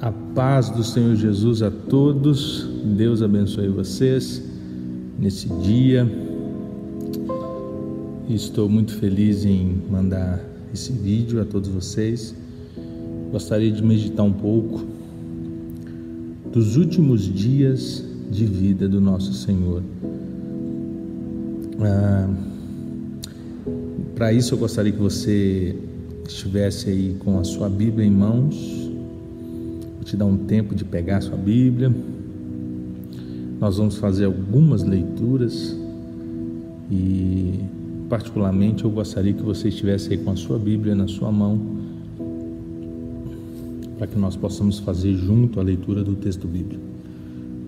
A paz do Senhor Jesus a todos. Deus abençoe vocês nesse dia. Estou muito feliz em mandar esse vídeo a todos vocês. Gostaria de meditar um pouco dos últimos dias de vida do nosso Senhor. Para isso eu gostaria que você estivesse aí com a sua Bíblia em mãos. Vou te dar um tempo de pegar a sua Bíblia. Nós vamos fazer algumas leituras e particularmente eu gostaria que você estivesse aí com a sua Bíblia na sua mão, para que nós possamos fazer junto a leitura do texto bíblico.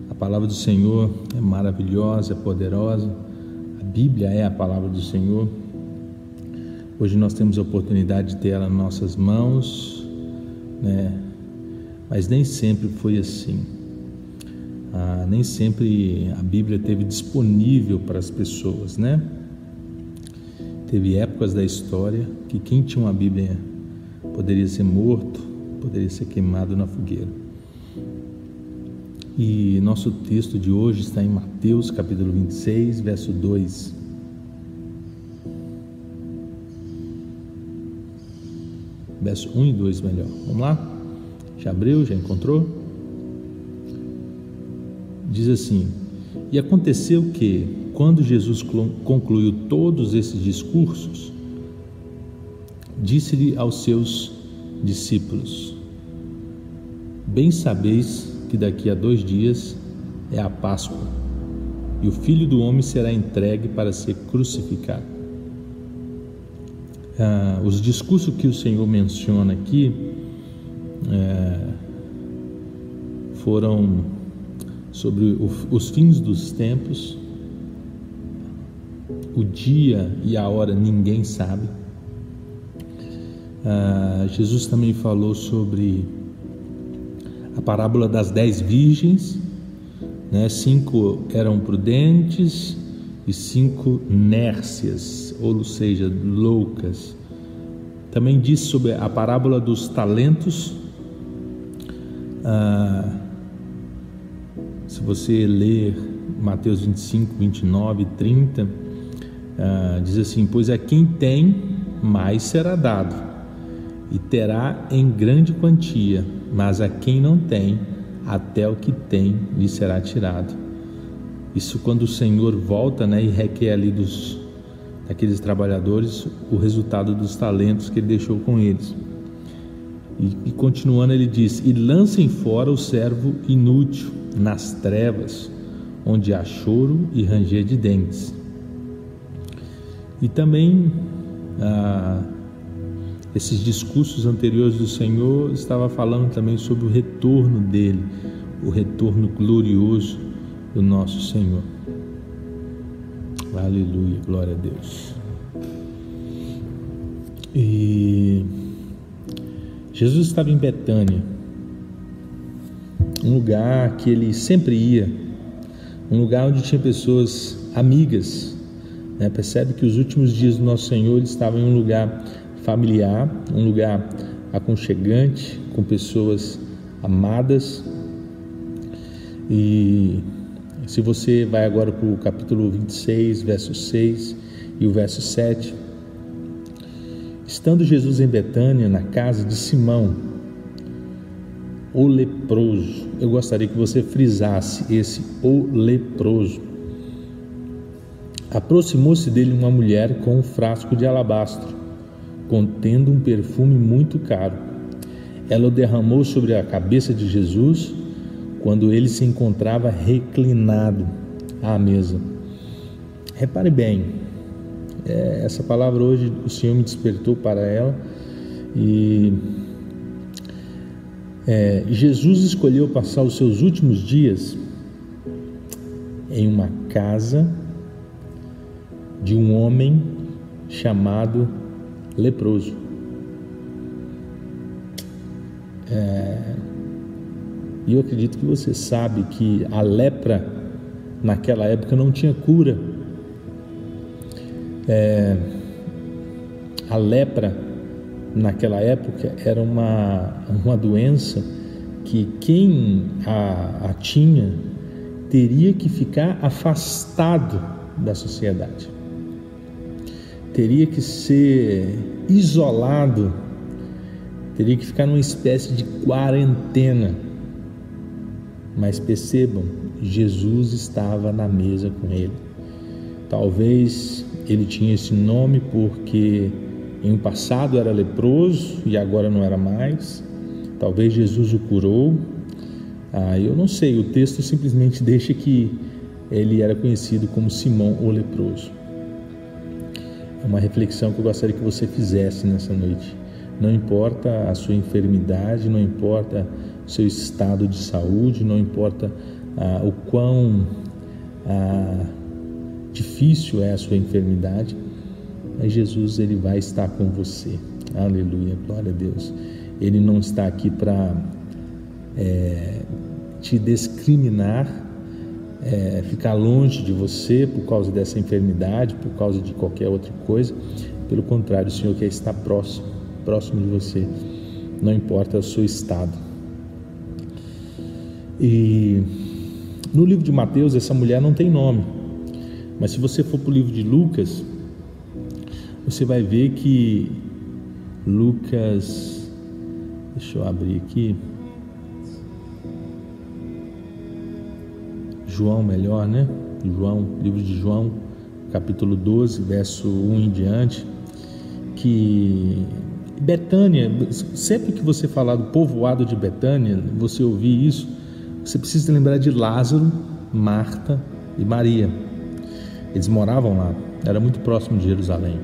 A palavra do Senhor é maravilhosa, é poderosa. A Bíblia é a palavra do Senhor. Hoje nós temos a oportunidade de ter ela nas nossas mãos, né? Mas nem sempre foi assim. Nem sempre a Bíblia esteve disponível para as pessoas, né? Teve épocas da história que quem tinha uma Bíblia poderia ser morto, poderia ser queimado na fogueira. E nosso texto de hoje está em Mateus capítulo 26, verso 2. Verso 1 e 2 melhor. Vamos lá? Já abriu? Já encontrou? Diz assim: E aconteceu que, quando Jesus concluiu todos esses discursos, disse-lhe aos seus discípulos: Bem sabeis que daqui a 2 dias é a Páscoa, e o Filho do Homem será entregue para ser crucificado. Os discursos que o Senhor menciona aqui foram sobre os fins dos tempos. O dia e a hora ninguém sabe. Jesus também falou sobre a parábola das 10 virgens, né? 5 eram prudentes e 5 nércias, ou seja, loucas. Também disse sobre a parábola dos talentos. Se você ler Mateus 25, 29 e 30, diz assim: Pois a quem tem, mais será dado, e terá em grande quantia, mas a quem não tem, até o que tem lhe será tirado. Isso quando o Senhor volta, né, e requer ali daqueles trabalhadores o resultado dos talentos que ele deixou com eles. E continuando ele diz: E lancem fora o servo inútil nas trevas, onde há choro e ranger de dentes. E também esses discursos anteriores do Senhor estava falando também sobre o retorno dele, o retorno glorioso do nosso Senhor. Aleluia, glória a Deus. E Jesus estava em Betânia, um lugar que ele sempre ia, um lugar onde tinha pessoas amigas, né? Percebe que os últimos dias do nosso Senhor ele estava em um lugar familiar, um lugar aconchegante, com pessoas amadas. E se você vai agora para o capítulo 26, verso 6 e o verso 7, estando Jesus em Betânia, na casa de Simão, o leproso. Eu gostaria que você frisasse esse o leproso. Aproximou-se dele uma mulher com um frasco de alabastro, contendo um perfume muito caro. Ela o derramou sobre a cabeça de Jesus, quando ele se encontrava reclinado à mesa. Repare bem, essa palavra hoje o Senhor me despertou para ela. E Jesus escolheu passar os seus últimos dias em uma casa de um homem chamado leproso. E eu acredito que você sabe que a lepra naquela época não tinha cura. A lepra naquela época era uma doença que quem a tinha teria que ficar afastado da sociedade, teria que ser isolado, teria que ficar numa espécie de quarentena. Mas percebam, Jesus estava na mesa com ele. Talvez ele tinha esse nome porque em um passado era leproso e agora não era mais. Talvez Jesus o curou. Eu não sei, o texto simplesmente deixa que ele era conhecido como Simão o leproso. É uma reflexão que eu gostaria que você fizesse nessa noite. Não importa a sua enfermidade, não importa o seu estado de saúde, não importa o quão difícil é a sua enfermidade, mas Jesus, ele vai estar com você. Aleluia, glória a Deus. Ele não está aqui para te discriminar, ficar longe de você por causa dessa enfermidade, por causa de qualquer outra coisa. Pelo contrário, o Senhor quer estar próximo de você, não importa o seu estado. E no livro de Mateus, essa mulher não tem nome, mas se você for para o livro de Lucas, você vai ver que Lucas, deixa eu abrir aqui, João melhor, né? Livro de João, capítulo 12, verso 1 em diante, que Betânia, sempre que você falar do povoado de Betânia, você ouvir isso, você precisa lembrar de Lázaro, Marta e Maria. Eles moravam lá, era muito próximo de Jerusalém.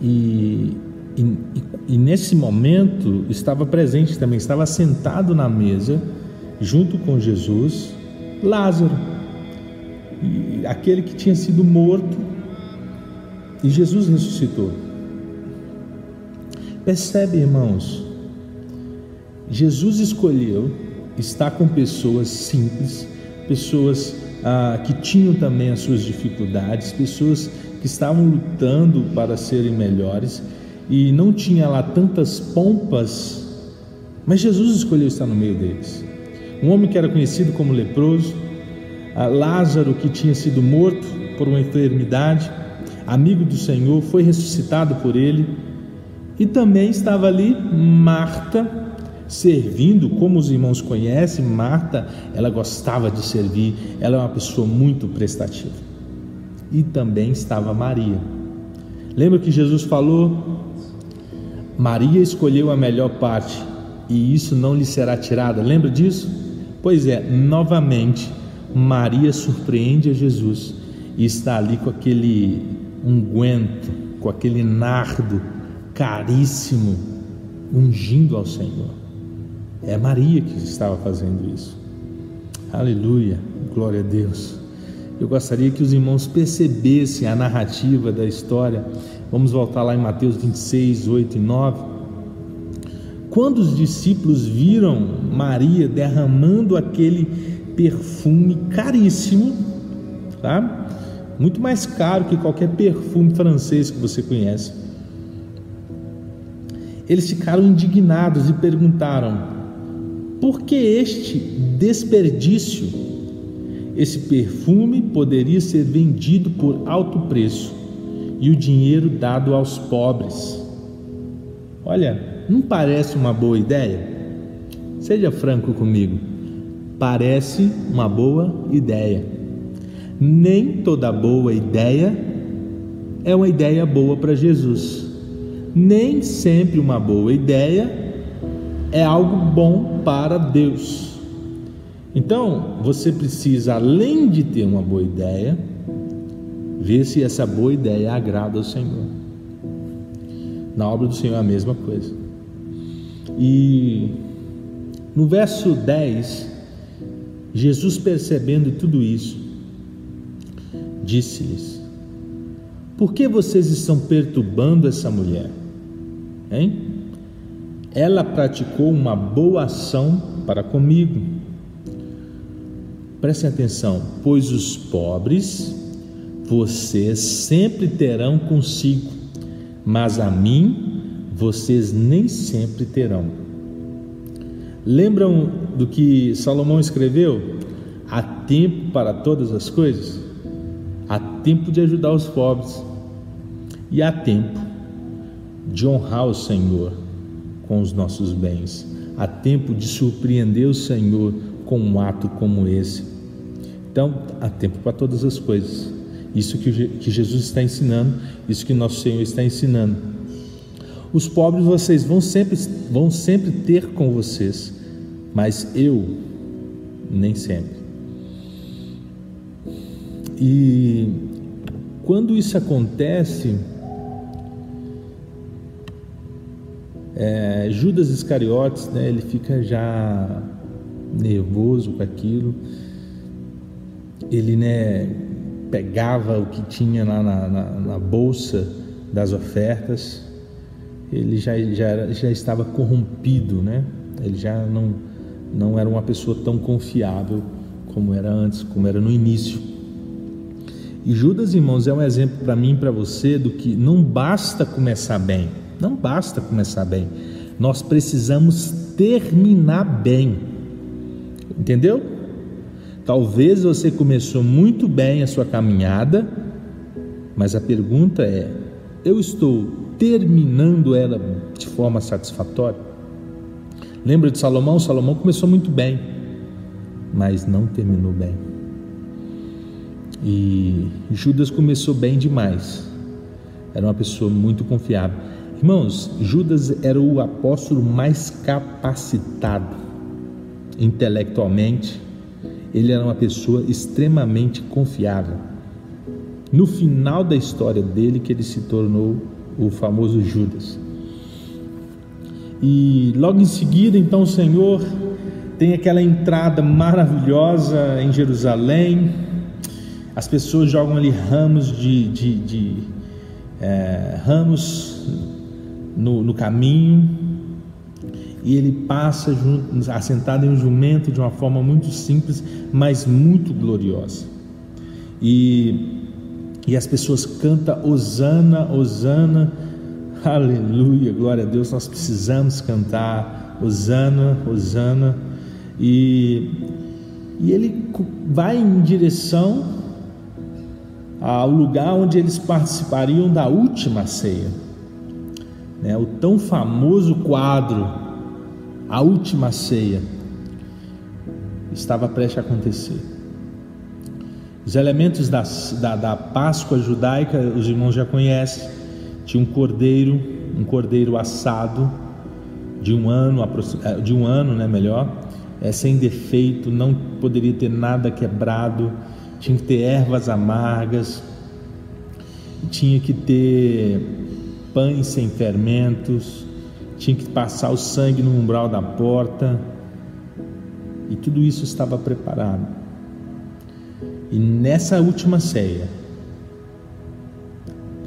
E nesse momento estava presente também, estava sentado na mesa, junto com Jesus, Lázaro, aquele que tinha sido morto, e Jesus ressuscitou. Percebe, irmãos? Jesus escolheu estar com pessoas simples, pessoas que tinham também as suas dificuldades, pessoas que estavam lutando para serem melhores, e não tinha lá tantas pompas, mas Jesus escolheu estar no meio deles. Um homem que era conhecido como leproso, Lázaro, que tinha sido morto por uma enfermidade, amigo do Senhor, foi ressuscitado por ele, e também estava ali Marta, servindo. Como os irmãos conhecem, Marta, ela gostava de servir, ela é uma pessoa muito prestativa. E também estava Maria. Lembra que Jesus falou? Maria escolheu a melhor parte, e isso não lhe será tirada. Lembra disso? Pois é, novamente, Maria surpreende a Jesus e está ali com aquele unguento, com aquele nardo caríssimo, ungindo ao Senhor. É Maria que estava fazendo isso. Aleluia, glória a Deus. Eu gostaria que os irmãos percebessem a narrativa da história. Vamos voltar lá em Mateus 26, 8 e 9. Quando os discípulos viram Maria derramando aquele perfume caríssimo, tá? Muito mais caro que qualquer perfume francês que você conhece, eles ficaram indignados e perguntaram: por que este desperdício? Esse perfume poderia ser vendido por alto preço e o dinheiro dado aos pobres. Olha, não parece uma boa ideia? Seja franco comigo, parece uma boa ideia. Nem toda boa ideia é uma ideia boa para Jesus. Nem sempre uma boa ideia é algo bom para Deus. Então, você precisa, além de ter uma boa ideia, ver se essa boa ideia agrada ao Senhor. Na obra do Senhor é a mesma coisa. E no verso 10, Jesus, percebendo tudo isso, disse-lhes: por que vocês estão perturbando essa mulher? Hein? Ela praticou uma boa ação para comigo. Prestem atenção, pois os pobres vocês sempre terão consigo, mas a mim vocês nem sempre terão. Lembram do que Salomão escreveu? Há tempo para todas as coisas. Há tempo de ajudar os pobres e há tempo de honrar o Senhor com os nossos bens. Há tempo de surpreender o Senhor com um ato como esse. Então, há tempo para todas as coisas. Isso que Jesus está ensinando, isso que nosso Senhor está ensinando. Os pobres vocês vão sempre ter com vocês, mas eu nem sempre. E quando isso acontece, Judas Iscariotes, né, ele fica já nervoso com aquilo. Ele, né, pegava o que tinha lá na bolsa das ofertas. Ele já estava corrompido, né? Ele já não era uma pessoa tão confiável como era antes, como era no início. E Judas, irmãos, é um exemplo para mim e para você do que não basta começar bem. Não basta começar bem. Nós precisamos terminar bem. Entendeu? Talvez você começou muito bem a sua caminhada, mas a pergunta é: eu estou terminando ela de forma satisfatória? Lembra de Salomão? Salomão começou muito bem, mas não terminou bem. E Judas começou bem demais. Era uma pessoa muito confiável. Irmãos, Judas era o apóstolo mais capacitado intelectualmente. Ele era uma pessoa extremamente confiável. No final da história dele, que ele se tornou o famoso Judas. E logo em seguida, então, o Senhor tem aquela entrada maravilhosa em Jerusalém. As pessoas jogam ali ramos ramos no caminho, e ele passa assentado em um jumento de uma forma muito simples, mas muito gloriosa. E as pessoas cantam Hosana, Hosana, aleluia, glória a Deus. Nós precisamos cantar Hosana, Hosana. E ele vai em direção ao lugar onde eles participariam da última ceia, né? O tão famoso quadro A Última Ceia estava prestes a acontecer. Os elementos da Páscoa judaica, os irmãos já conhecem. Tinha um cordeiro assado de um ano, né, melhor, sem defeito, não poderia ter nada quebrado, tinha que ter ervas amargas, tinha que ter pães sem fermentos, tinha que passar o sangue no umbral da porta, e tudo isso estava preparado. E nessa última ceia,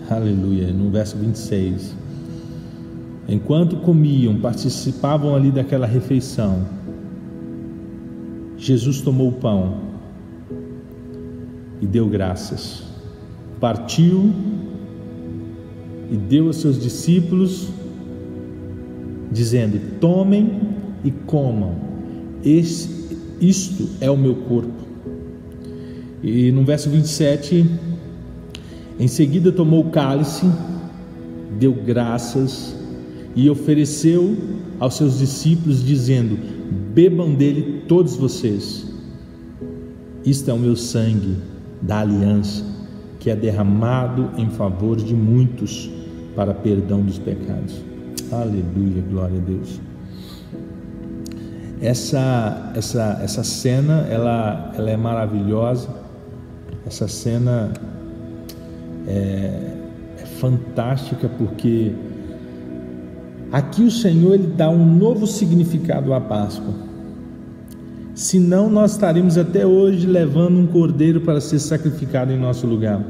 aleluia, no verso 26, enquanto comiam, participavam ali daquela refeição, Jesus tomou o pão e deu graças, partiu e deu aos seus discípulos, dizendo: tomem e comam, isto é o meu corpo. E no verso 27, em seguida tomou o cálice, deu graças e ofereceu aos seus discípulos, dizendo: bebam dele todos vocês, isto é o meu sangue da aliança, que é derramado em favor de muitos para perdão dos pecados. Aleluia, glória a Deus. Essa cena, ela é maravilhosa. Essa cena é fantástica, porque aqui o Senhor, ele dá um novo significado à Páscoa. Senão nós estaríamos até hoje levando um cordeiro para ser sacrificado em nosso lugar.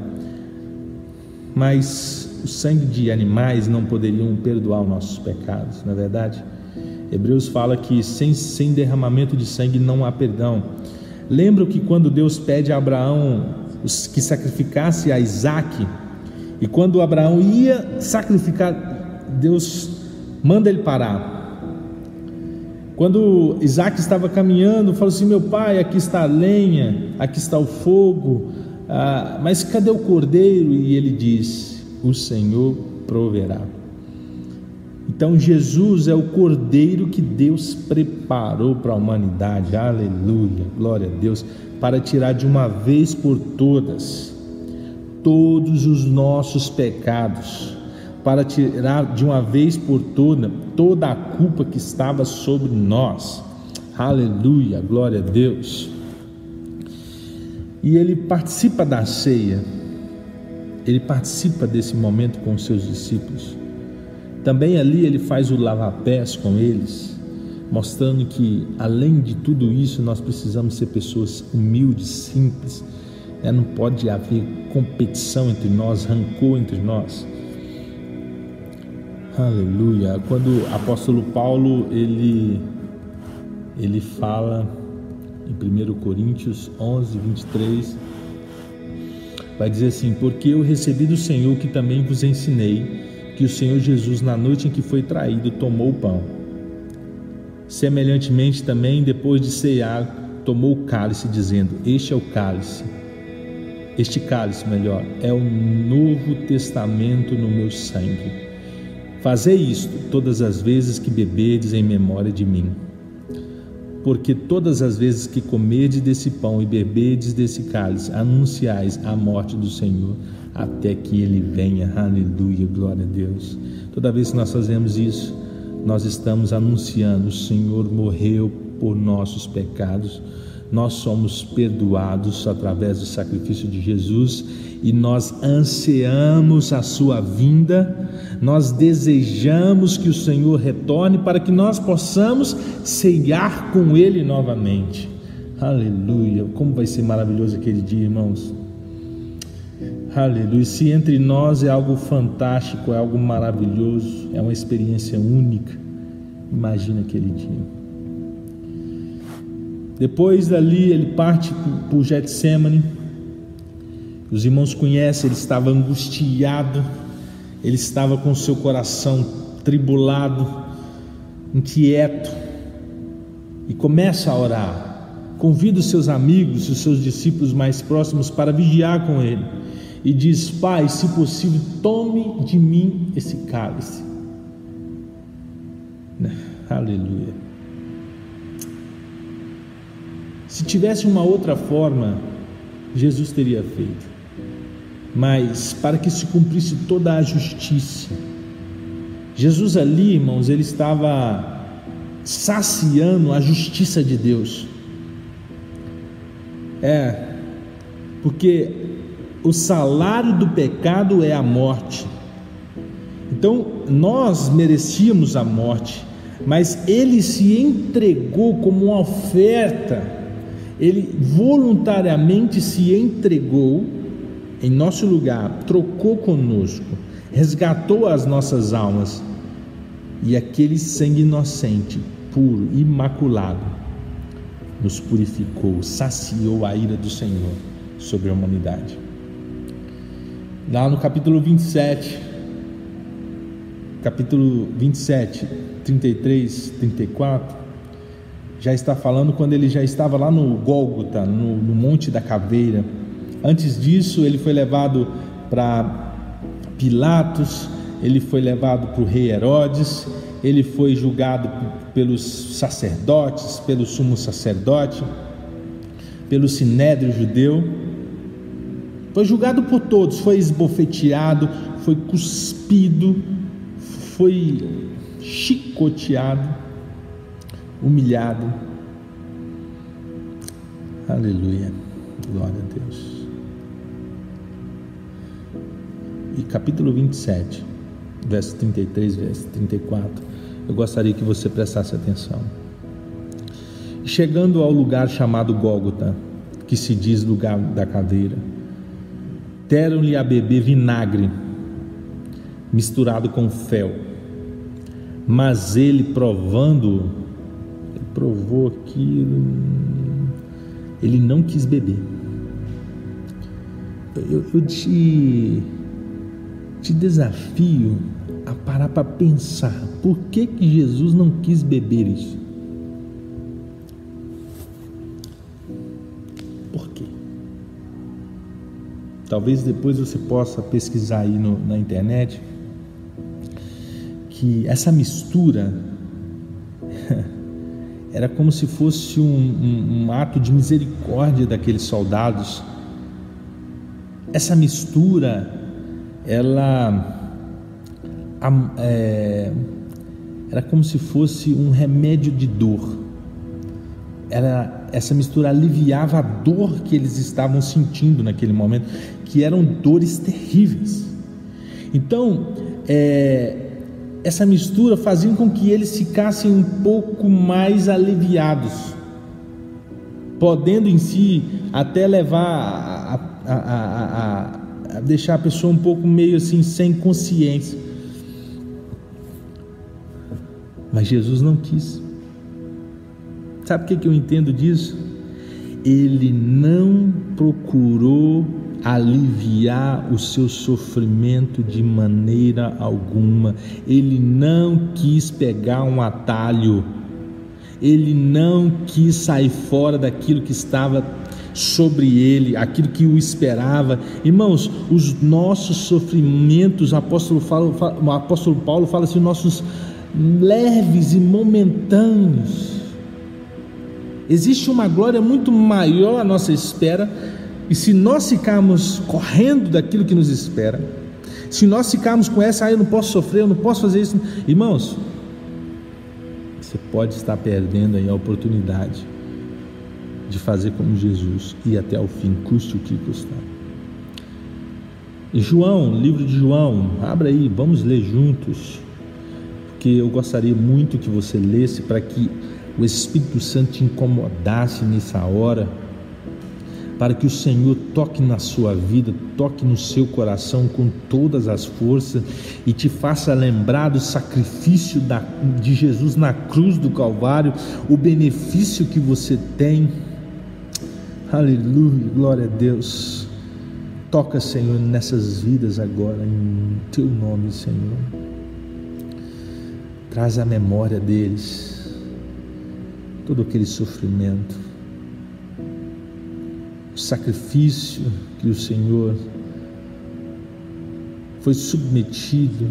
Mas o sangue de animais não poderiam perdoar os nossos pecados, não é verdade? Hebreus fala que sem derramamento de sangue não há perdão. Lembra que quando Deus pede a Abraão que sacrificasse a Isaque. E quando Abraão ia sacrificar, Deus manda ele parar. Quando Isaque estava caminhando, falou assim: meu pai, aqui está a lenha, aqui está o fogo, mas cadê o cordeiro? E ele diz: o Senhor proverá. Então Jesus é o cordeiro que Deus preparou para a humanidade, aleluia, glória a Deus, para tirar de uma vez por todas todos os nossos pecados, para tirar de uma vez por toda toda a culpa que estava sobre nós, aleluia, glória a Deus. E ele participa da ceia, ele participa desse momento com os seus discípulos. Também ali ele faz o lava-pés com eles, mostrando que além de tudo isso nós precisamos ser pessoas humildes, simples, não pode haver competição entre nós, rancor entre nós, aleluia. Quando o apóstolo Paulo ele fala em 1 Coríntios 11, 23, vai dizer assim: porque eu recebi do Senhor que também vos ensinei, que o Senhor Jesus, na noite em que foi traído, tomou o pão. Semelhantemente também, depois de cear, tomou o cálice, dizendo: este cálice é o novo testamento no meu sangue. Fazei isto todas as vezes que beberdes em memória de mim. Porque todas as vezes que comerdes desse pão e beberdes desse cálice, anunciais a morte do Senhor até que Ele venha, aleluia, glória a Deus. Toda vez que nós fazemos isso, nós estamos anunciando: o Senhor morreu por nossos pecados, nós somos perdoados através do sacrifício de Jesus, e nós ansiamos a sua vinda, nós desejamos que o Senhor retorne para que nós possamos ceiar com Ele novamente, aleluia. Como vai ser maravilhoso aquele dia, irmãos, aleluia. Se entre nós é algo fantástico, é algo maravilhoso, é uma experiência única, imagina aquele dia. Depois dali ele parte para o Getsemane. Os irmãos conhecem, ele estava angustiado, ele estava com seu coração tribulado, inquieto, e começa a orar. Convida os seus amigos, os seus discípulos mais próximos para vigiar com ele, e diz: Pai, se possível, tome de mim esse cálice. Aleluia. Se tivesse uma outra forma, Jesus teria feito, mas para que se cumprisse toda a justiça, Jesus ali, irmãos, ele estava saciando a justiça de Deus. Porque o salário do pecado é a morte. Então nós merecíamos a morte, mas Ele se entregou como uma oferta. Ele voluntariamente se entregou em nosso lugar, trocou conosco, resgatou as nossas almas, e aquele sangue inocente, puro, imaculado, nos purificou, saciou a ira do Senhor sobre a humanidade. Lá no capítulo 27, 33, 34, já está falando quando ele já estava lá no Gólgota, no Monte da Caveira. Antes disso, ele foi levado para Pilatos, ele foi levado para o rei Herodes, ele foi julgado pelos sacerdotes, pelo sumo sacerdote, pelo sinédrio judeu, foi julgado por todos, foi esbofeteado, foi cuspido, foi chicoteado, humilhado, aleluia, glória a Deus. E capítulo 27, verso 33, verso 34, eu gostaria que você prestasse atenção. Chegando ao lugar chamado Gólgota, que se diz lugar da caveira, deram-lhe a beber vinagre misturado com fel, mas ele provou aquilo, ele não quis beber. eu te desafio a parar para pensar, por que Jesus não quis beber isso? Por quê? Talvez depois você possa pesquisar aí na internet, que essa mistura era como se fosse um ato de misericórdia daqueles soldados. Essa mistura, ela era como se fosse um remédio de dor. Essa mistura aliviava a dor que eles estavam sentindo naquele momento, que eram dores terríveis. Então, essa mistura fazia com que eles ficassem um pouco mais aliviados, podendo em si até levar a deixar a pessoa um pouco meio assim sem consciência. Mas Jesus não quis. Sabe o que eu entendo disso? Ele não procurou aliviar o seu sofrimento de maneira alguma. Ele não quis pegar um atalho. Ele não quis sair fora daquilo que estava sobre ele, aquilo que o esperava. Irmãos, os nossos sofrimentos, o apóstolo Paulo fala assim, nossos leves e momentâneos. Existe uma glória muito maior à nossa espera, e se nós ficarmos correndo daquilo que nos espera, se nós ficarmos com essa, eu não posso sofrer, eu não posso fazer isso, irmãos, você pode estar perdendo aí a oportunidade de fazer como Jesus, ir até o fim, custe o que custar. João, livro de João, abra aí, vamos ler juntos, porque eu gostaria muito que você lesse, para que o Espírito Santo te incomodasse nessa hora, para que o Senhor toque na sua vida, toque no seu coração com todas as forças e te faça lembrar do sacrifício de Jesus na cruz do Calvário, o benefício que você tem. Aleluia, glória a Deus. Toca, Senhor, nessas vidas agora, em teu nome, Senhor. Traz a memória deles todo aquele sofrimento, o sacrifício que o Senhor foi submetido,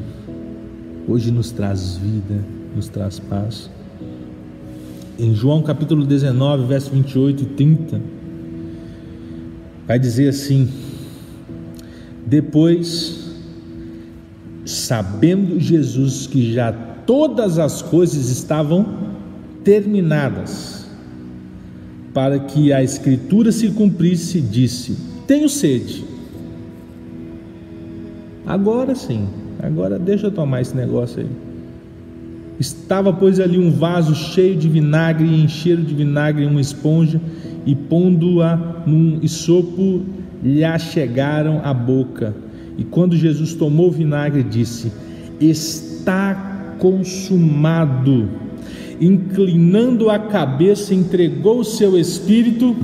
hoje nos traz vida, nos traz paz. Em João capítulo 19, verso 28 e 30, vai dizer assim: depois, sabendo Jesus que já todas as coisas estavam terminadas, para que a Escritura se cumprisse, disse: tenho sede. Agora sim, agora deixa eu tomar esse negócio aí. Estava, pois, ali um vaso cheio de vinagre, e encheram de vinagre uma esponja, e pondo-a num isopo, lhe achegaram à boca. E quando Jesus tomou o vinagre, disse: está consumado. Inclinando a cabeça, entregou o seu espírito.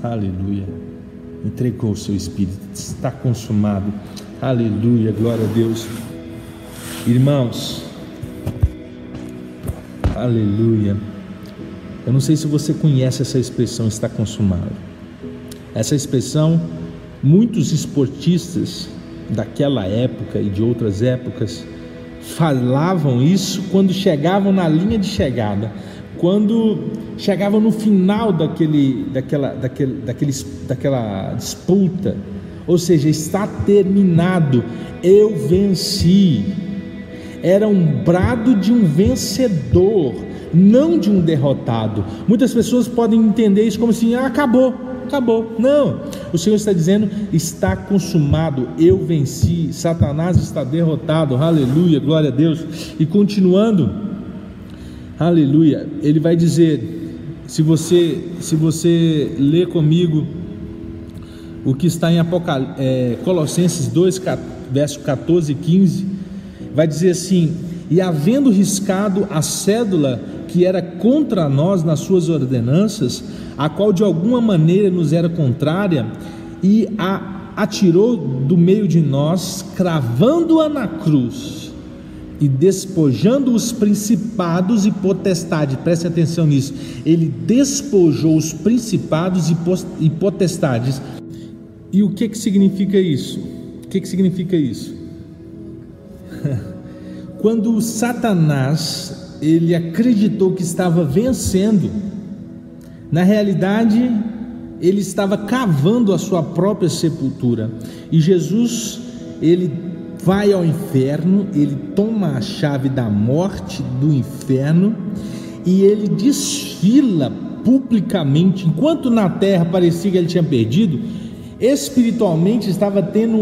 Aleluia. Entregou o seu espírito. Está consumado. Aleluia. Glória a Deus. Irmãos, aleluia. Eu não sei se você conhece essa expressão, está consumado. Essa expressão, muitos esportistas daquela época e de outras épocas falavam isso quando chegavam na linha de chegada, quando chegavam no final daquela disputa, ou seja, está terminado, eu venci. Era um brado de um vencedor, não de um derrotado. Muitas pessoas podem entender isso como assim: acabou. Não, o Senhor está dizendo: está consumado, eu venci, Satanás está derrotado. Aleluia, glória a Deus. E continuando, aleluia, ele vai dizer, se você ler comigo o que está em Colossenses 2, verso 14 e 15, vai dizer assim: e havendo riscado a cédula que era contra nós nas suas ordenanças, a qual de alguma maneira nos era contrária, e a atirou do meio de nós, cravando-a na cruz e despojando os principados e potestades. Preste atenção nisso, ele despojou os principados e potestades. E o que significa isso? O que significa isso? Quando Satanás, ele acreditou que estava vencendo, na realidade ele estava cavando a sua própria sepultura. E Jesus, ele vai ao inferno, ele toma a chave da morte do inferno e ele desfila publicamente. Enquanto na terra parecia que ele tinha perdido, espiritualmente estava tendo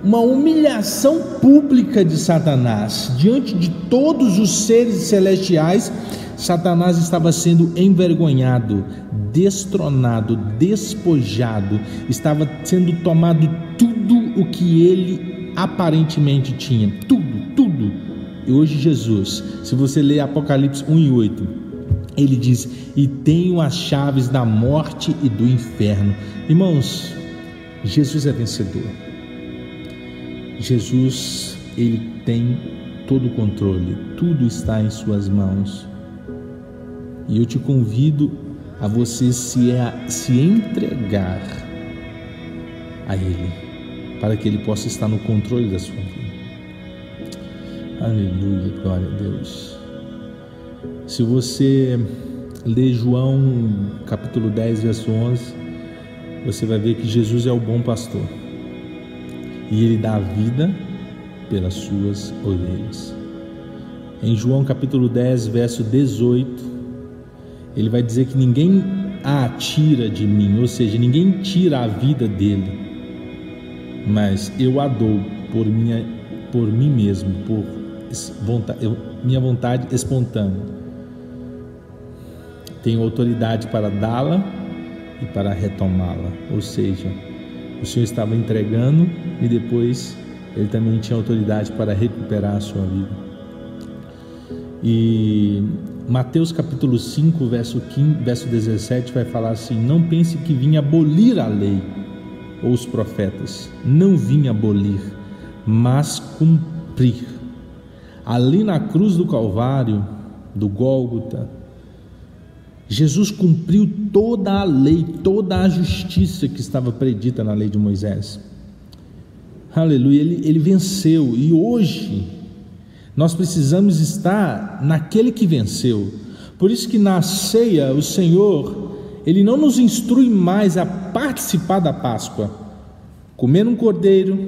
uma humilhação pública de Satanás diante de todos os seres celestiais. Satanás estava sendo envergonhado, destronado, despojado, estava sendo tomado tudo o que ele aparentemente tinha, tudo. E hoje Jesus, se você ler Apocalipse 1:8, ele diz: e tenho as chaves da morte e do inferno. Irmãos, Jesus é vencedor. Jesus, ele tem todo o controle, tudo está em suas mãos. E eu te convido a você se entregar a Ele, para que Ele possa estar no controle da sua vida. Aleluia, glória a Deus. Se você ler João capítulo 10, verso 11, você vai ver que Jesus é o bom pastor e Ele dá a vida pelas suas ovelhas. Em João capítulo 10, verso 18, ele vai dizer que ninguém a tira de mim, ou seja, ninguém tira a vida dele, mas eu a dou por mim mesmo, por minha vontade espontânea. Tenho autoridade para dá-la e para retomá-la. Ou seja, o Senhor estava entregando e depois ele também tinha autoridade para recuperar a sua vida. E Mateus capítulo 5, verso 17 vai falar assim: não pense que vim abolir a lei ou os profetas. Não vim abolir, mas cumprir. Ali na cruz do Calvário, do Gólgota, Jesus cumpriu toda a lei, toda a justiça que estava predita na lei de Moisés. Aleluia, ele venceu. E hoje nós precisamos estar naquele que venceu. Por isso que na ceia o Senhor, Ele não nos instrui mais a participar da Páscoa. Comer um cordeiro,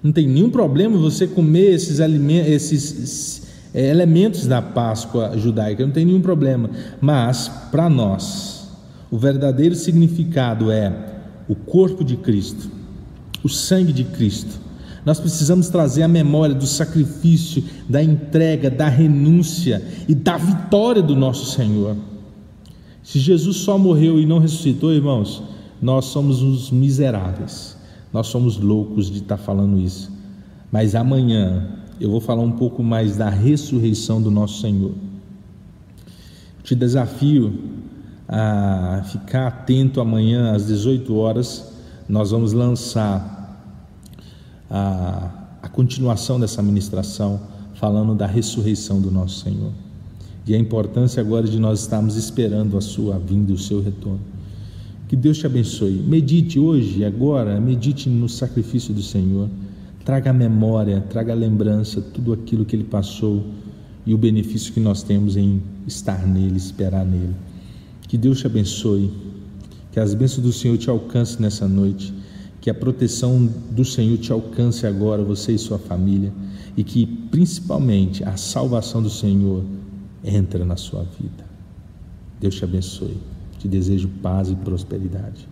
não tem nenhum problema você comer esses elementos da Páscoa judaica, não tem nenhum problema. Mas para nós, o verdadeiro significado é o corpo de Cristo, o sangue de Cristo. Nós precisamos trazer a memória do sacrifício, da entrega, da renúncia e da vitória do nosso Senhor. Se Jesus só morreu e não ressuscitou, irmãos, nós somos os miseráveis, nós somos loucos de estar falando isso. Mas amanhã eu vou falar um pouco mais da ressurreição do nosso Senhor. Te desafio a ficar atento. Amanhã às 18 horas nós vamos lançar a continuação dessa ministração, falando da ressurreição do nosso Senhor e a importância agora de nós estarmos esperando a sua vinda, o seu retorno. Que Deus te abençoe. Medite hoje, agora, medite no sacrifício do Senhor. Traga a memória, traga a lembrança, tudo aquilo que Ele passou e o benefício que nós temos em estar nele, esperar nele. Que Deus te abençoe, que as bênçãos do Senhor te alcancem nessa noite, que a proteção do Senhor te alcance agora, você e sua família, e que principalmente a salvação do Senhor entre na sua vida. Deus te abençoe. Te desejo paz e prosperidade.